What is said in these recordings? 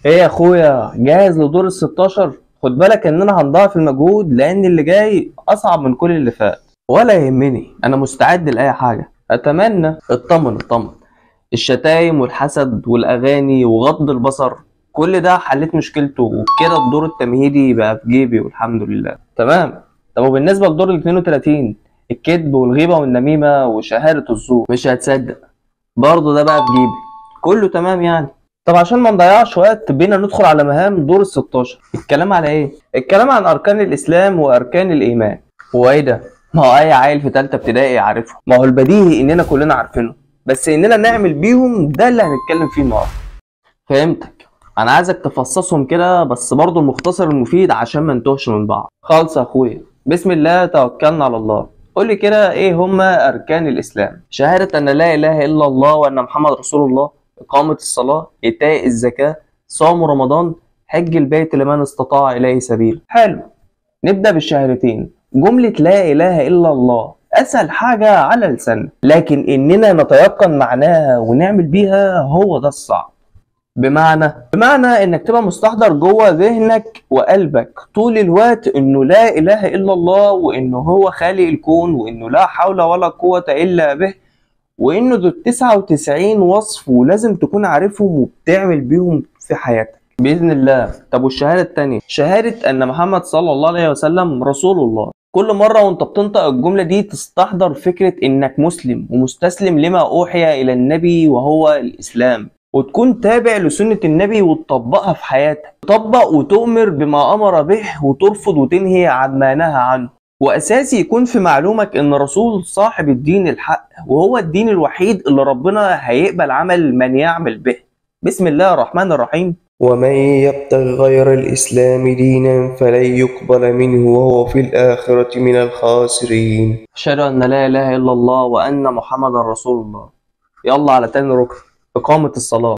ايه يا اخويا، جاهز لدور ال 16؟ خد بالك اننا هنضاعف المجهود لان اللي جاي اصعب من كل اللي فات. ولا يهمني، انا مستعد لاي حاجه. اتمنى اطمن. الشتايم والحسد والاغاني وغض البصر كل ده حليت مشكلته، وكده الدور التمهيدي بقى في جيبي والحمد لله. تمام. طب وبالنسبه لدور ال 32، الكذب والغيبه والنميمه وشهاده الزور، مش هتصدق برضه ده بقى في جيبي. كله تمام يعني. طب عشان ما نضيعش وقت بينا ندخل على مهام دور ال 16. الكلام على ايه؟ الكلام عن اركان الاسلام واركان الايمان. هو ايه ده؟ ما هو اي عيل في ثالثه ابتدائي عارفه. ما هو البديهي اننا كلنا عارفينه، بس اننا نعمل بيهم ده اللي هنتكلم فيه النهارده. فهمتك. انا عايزك تفصصهم كده، بس برضه المختصر المفيد عشان ما نتوهش من بعض. خالص يا اخويا، بسم الله توكلنا على الله. قول لي كده، ايه هما اركان الاسلام؟ شهاده ان لا اله الا الله وان محمد رسول الله، إقامة الصلاة، إيتاء الزكاة، صوم رمضان، حج البيت لمن استطاع إليه سبيل. حلو. نبدأ بالشهادتين. جملة لا إله إلا الله أسهل حاجة على لساننا، لكن إننا نتيقن معناها ونعمل بيها هو ده الصعب. بمعنى إنك تبقى مستحضر جوه ذهنك وقلبك طول الوقت إنه لا إله إلا الله، وإنه هو خالق الكون، وإنه لا حول ولا قوة إلا به، وانه دول 99 وصف ولازم تكون عارفهم وبتعمل بيهم في حياتك باذن الله. طب والشهاده التانية، شهاده ان محمد صلى الله عليه وسلم رسول الله. كل مره وانت بتنطق الجمله دي تستحضر فكره انك مسلم ومستسلم لما اوحي الى النبي وهو الاسلام، وتكون تابع لسنه النبي وتطبقها في حياتك. تطبق وتؤمر بما امر به، وترفض وتنهي عن ما نهى عنه. وأساسي يكون في معلومك إن الرسول صاحب الدين الحق، وهو الدين الوحيد اللي ربنا هيقبل عمل من يعمل به. بسم الله الرحمن الرحيم. ومن يبتغ غير الإسلام دينا فلن يقبل منه وهو في الآخرة من الخاسرين. أشهد أن لا إله إلا الله وأن محمد رسول الله. يلا على تاني ركن، إقامة الصلاة.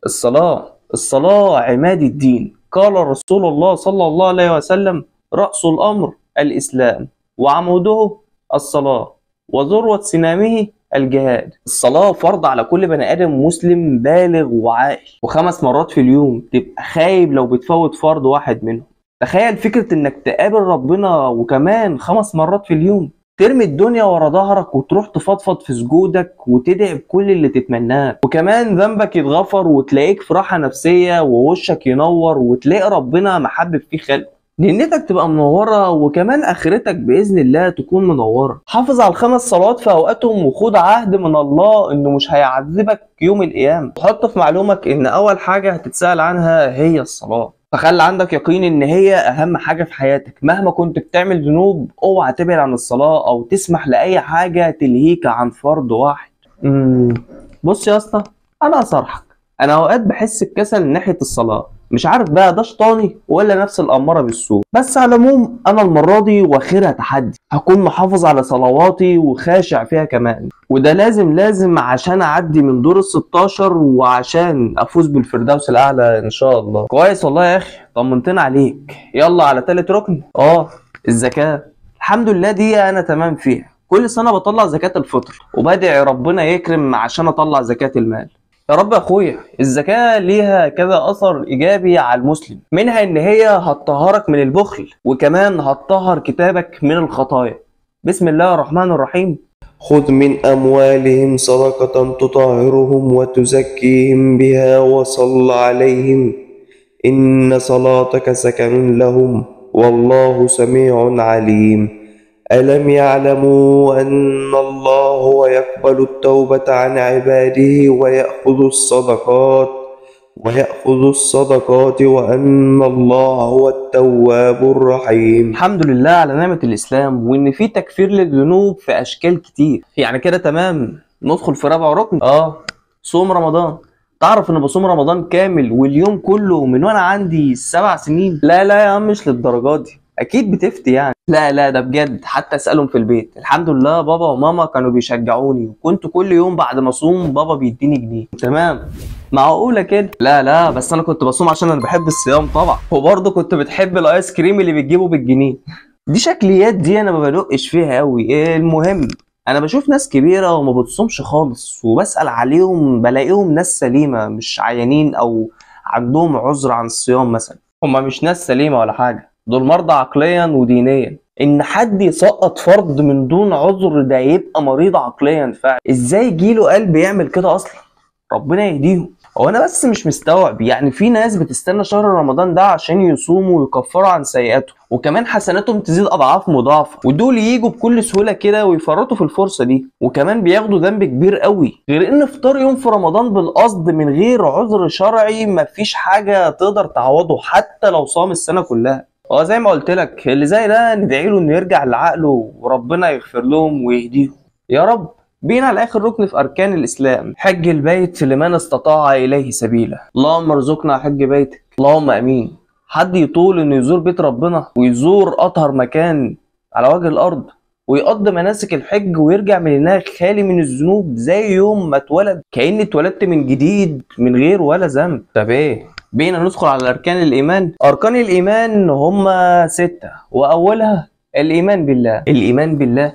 الصلاة عماد الدين. قال رسول الله صلى الله عليه وسلم: رأس الأمر الإسلام، وعموده الصلاة، وذروة سنامه الجهاد. الصلاة فرض على كل بني آدم مسلم بالغ وعاقل، و5 مرات في اليوم. تبقى خايب لو بتفوت فرض واحد منهم. تخيل فكرة انك تقابل ربنا وكمان 5 مرات في اليوم. ترمي الدنيا ورا ظهرك وتروح تفضفض في سجودك وتدعي بكل اللي تتمناه، وكمان ذنبك يتغفر وتلاقيك في راحة نفسية ووشك ينور، وتلاقي ربنا محبب فيه خلقه. نيتك تبقى منورة، وكمان آخرتك بإذن الله تكون منورة. حافظ على ال5 صلوات في أوقاتهم، وخد عهد من الله إنه مش هيعذبك يوم القيامة. وحط في معلومك إن أول حاجة هتتسأل عنها هي الصلاة. فخلي عندك يقين إن هي أهم حاجة في حياتك. مهما كنت بتعمل ذنوب، اوعى تبعد عن الصلاة أو تسمح لأي حاجة تلهيك عن فرض واحد. بص يا اسطى، أنا أصرحك، أنا أوقات بحس بكسل من ناحية الصلاة. مش عارف بقى ده شيطاني ولا نفس الأمارة بالسوء. بس على العموم أنا المرة دي واخرها تحدي. هكون محافظ على صلواتي وخاشع فيها كمان، وده لازم عشان أعدي من دور ال 16 وعشان أفوز بالفردوس الأعلى إن شاء الله. كويس والله يا أخي، طمنتنا عليك. يلا على تالت ركن. الزكاة. الحمد لله دي أنا تمام فيها. كل سنة بطلع زكاة الفطر، وبدعي ربنا يكرم عشان أطلع زكاة المال. يا رب يا اخويا. الزكاة ليها كذا اثر ايجابي على المسلم، منها ان هي هتطهرك من البخل، وكمان هتطهر كتابك من الخطايا. بسم الله الرحمن الرحيم. خذ من أموالهم صدقة تطهرهم وتزكيهم بها وصل عليهم إن صلاتك سكن لهم والله سميع عليم. ألم يعلموا أن الله هو يقبل التوبة عن عباده ويأخذ الصدقات وأن الله هو التواب الرحيم. الحمد لله على نعمة الإسلام، وإن في تكفير للذنوب في أشكال كتير. يعني كده تمام. ندخل في رابع ركن. صوم رمضان. تعرف إن بصوم رمضان كامل واليوم كله من وأنا عندي 7 سنين؟ لا يا عم، مش للدرجات دي. اكيد بتفتي يعني. لا ده بجد، حتى اسالهم في البيت. الحمد لله بابا وماما كانوا بيشجعوني، وكنت كل يوم بعد ما اصوم بابا بيديني جنيه. تمام، معقوله كده؟ لا بس انا كنت بصوم عشان انا بحب الصيام طبعا، وبرضه كنت بتحب الايس كريم اللي بتجيبه بالجنيه. دي شكليات، دي انا ما بدقش فيها قوي. المهم، انا بشوف ناس كبيره وما بتصومش خالص، وبسال عليهم بلاقيهم ناس سليمه، مش عيانين او عندهم عذر عن الصيام مثلا، هما مش ناس سليمة ولا حاجة، دول مرضى عقليا ودينيا. ان حد يسقط فرض من دون عذر ده يبقى مريض عقليا فعلا. ازاي يجيله قلب يعمل كده اصلا؟ ربنا يهديهم. هو انا بس مش مستوعب، يعني في ناس بتستنى شهر رمضان ده عشان يصوموا ويكفروا عن سيئاتهم، وكمان حسناتهم تزيد اضعاف مضاعفه، ودول ييجوا بكل سهوله كده ويفرطوا في الفرصه دي، وكمان بياخدوا ذنب كبير قوي. غير ان افطار يوم في رمضان بالقصد من غير عذر شرعي مفيش حاجه تقدر تعوضه حتى لو صام السنه كلها. هو زي ما قلت لك اللي زي ده ندعي له انه يرجع لعقله وربنا يغفر لهم ويهديهم يا رب. بينا على اخر ركن في اركان الاسلام، حج البيت لمن استطاع اليه سبيلا. اللهم ارزقنا حج بيتك، اللهم امين. حد يطول انه يزور بيت ربنا ويزور اطهر مكان على وجه الارض ويقضي مناسك الحج ويرجع من هناك خالي من الذنوب زي يوم ما اتولد، كأني اتولدت من جديد من غير ولا ذنب. طب ايه، بينا ندخل على اركان الايمان. اركان الايمان هما 6، واولها الايمان بالله. الايمان بالله،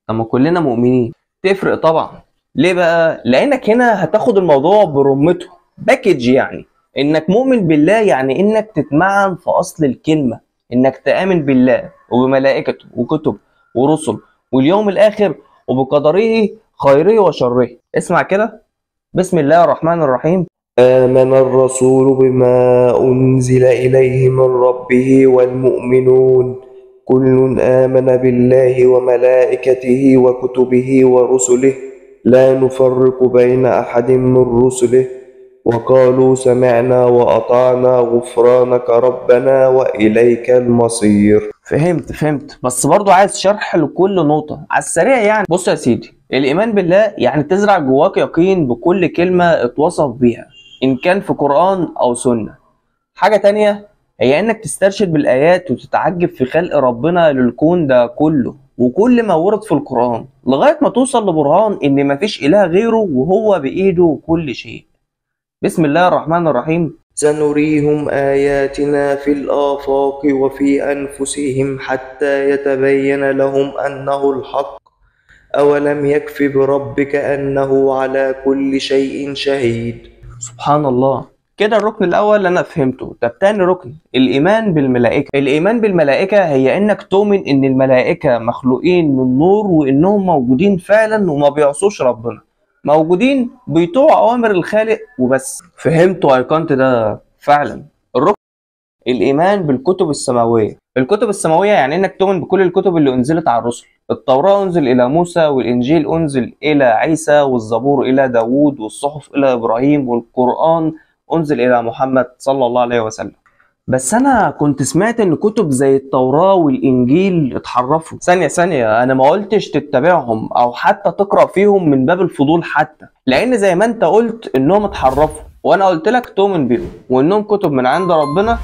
طب ما كلنا مؤمنين. تفرق طبعا. ليه بقى؟ لانك هنا هتاخد الموضوع برمته، باكج. يعني انك مؤمن بالله يعني انك تتمعن في اصل الكلمه، انك تآمن بالله وبملائكته وكتب ورسل واليوم الاخر وبقدره خيره وشره. اسمع كده، بسم الله الرحمن الرحيم. آمن الرسول بما أنزل إليه من ربه والمؤمنون كل آمن بالله وملائكته وكتبه ورسله لا نفرق بين أحد من رسله وقالوا سمعنا وأطعنا غفرانك ربنا وإليك المصير. فهمت، بس برضو عايز شرح لكل نقطة على السريع. يعني بص يا سيدي، الإيمان بالله يعني تزرع جواك يقين بكل كلمة اتوصف بيها إن كان في قرآن أو سنة. حاجة تانية هي إنك تسترشد بالآيات وتتعجب في خلق ربنا للكون ده كله وكل ما ورد في القرآن لغاية ما توصل لبرهان إن مفيش إله غيره وهو بإيده كل شيء. بسم الله الرحمن الرحيم. سنريهم آياتنا في الآفاق وفي أنفسهم حتى يتبين لهم أنه الحق أولم يكف بربك أنه على كل شيء شهيد. سبحان الله. كده الركن الأول أنا فهمته. طب تاني ركن، الإيمان بالملائكة. الإيمان بالملائكة هي إنك تؤمن إن الملائكة مخلوقين من نور وإنهم موجودين فعلا وما بيعصوش ربنا، موجودين بيطوعوا أوامر الخالق وبس. فهمتوا أيقنت ده فعلا. الركن الإيمان بالكتب السماوية. الكتب السماوية يعني إنك تؤمن بكل الكتب اللي أنزلت على الرسل. التوراة أنزل إلى موسى، والإنجيل أنزل إلى عيسى، والزبور إلى داوود، والصحف إلى إبراهيم، والقرآن أنزل إلى محمد صلى الله عليه وسلم. بس أنا كنت سمعت إن كتب زي التوراة والإنجيل اتحرفوا. ثانية، أنا ما قلتش تتبعهم أو حتى تقرأ فيهم من باب الفضول حتى، لأن زي ما أنت قلت إنهم اتحرفوا وأنا قلت لك تؤمن بيهم وإنهم كتب من عند ربنا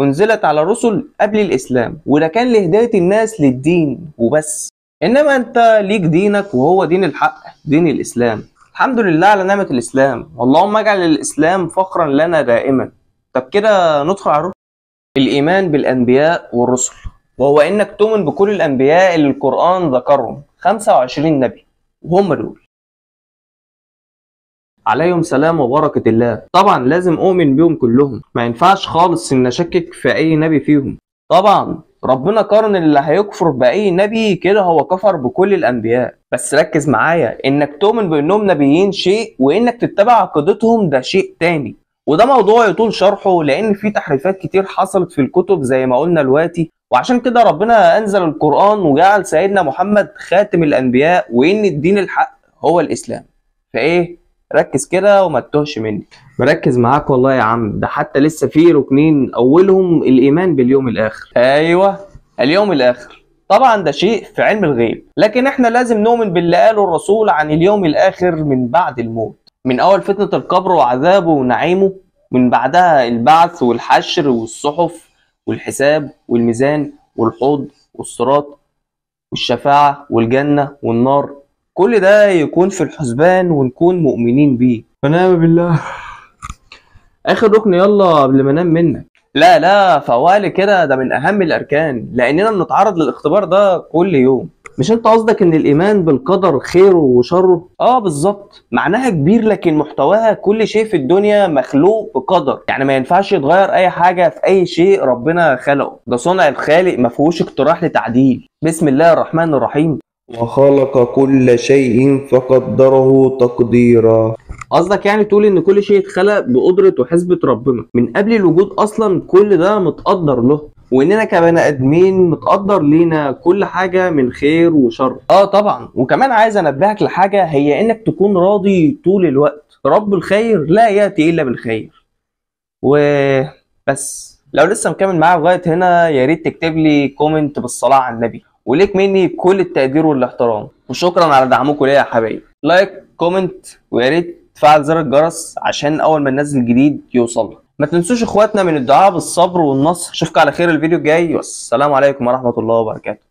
أنزلت على الرسل قبل الإسلام، وده كان لهداية الناس للدين وبس. إنما أنت ليك دينك وهو دين الحق، دين الإسلام. الحمد لله على نعمة الإسلام، اللهم اجعل الإسلام فخرا لنا دائما. طب كده ندخل على الرسل. الإيمان بالأنبياء والرسل، وهو إنك تؤمن بكل الأنبياء اللي القرآن ذكرهم 25 نبي، وهم دول عليهم سلام وبركة الله. طبعا لازم أؤمن بيهم كلهم، ما ينفعش خالص إن أشكك في أي نبي فيهم. طبعا ربنا قارن اللي هيكفر بأي نبي كده هو كفر بكل الأنبياء. بس ركز معايا، إنك تؤمن بأنهم نبيين شيء وإنك تتبع عقيدتهم ده شيء تاني، وده موضوع يطول شرحه لأن في تحريفات كتير حصلت في الكتب زي ما قلنا دلوقتي، وعشان كده ربنا أنزل القرآن وجعل سيدنا محمد خاتم الأنبياء وإن الدين الحق هو الإسلام. فإيه؟ ركز كده وما تتوهش مني. مركز معاك والله يا عم، ده حتى لسه في ركنين اولهم الايمان باليوم الاخر. ايوه، اليوم الاخر طبعا ده شيء في علم الغيب، لكن احنا لازم نؤمن باللي قاله الرسول عن اليوم الاخر من بعد الموت، من اول فتنة القبر وعذابه ونعيمه، من بعدها البعث والحشر والصحف والحساب والميزان والحوض والصراط والشفاعة والجنة والنار. كل ده يكون في الحسبان ونكون مؤمنين بيه. ونعم بالله. اخر ركن يلا قبل ما انام منك. لا فوالي كده، ده من اهم الاركان لاننا بنتعرض للاختبار ده كل يوم. مش انت قصدك ان الايمان بالقدر خيره وشره؟ اه بالظبط، معناها كبير لكن محتواها كل شيء في الدنيا مخلوق بقدر، يعني ما ينفعش يتغير اي حاجه في اي شيء ربنا خلقه، ده صنع الخالق ما فيهوش اقتراح لتعديل. بسم الله الرحمن الرحيم. وخلق كل شيء فقدره تقديرا. قصدك يعني تقول ان كل شيء اتخلق بقدرة وحسبة ربنا من قبل الوجود اصلا، كل ده متقدر له، واننا كبني ادمين متقدر لينا كل حاجة من خير وشر. اه طبعا، وكمان عايز انبهك لحاجة، هي انك تكون راضي طول الوقت، رب الخير لا يأتي الا بالخير. وبس لو لسه مكمل معايا لغاية هنا، يا ريت تكتب لي كومنت بالصلاة على النبي، وليك مني كل التقدير والاحترام، وشكرا على دعمكم ليا يا حبايبي. لايك، كومنت، ويا ريت تفعل زر الجرس عشان اول ما ننزل جديد يوصل. ما تنسوش اخواتنا من الدعاء بالصبر والنصر. اشوفكم على خير الفيديو الجاي، والسلام عليكم ورحمة الله وبركاته.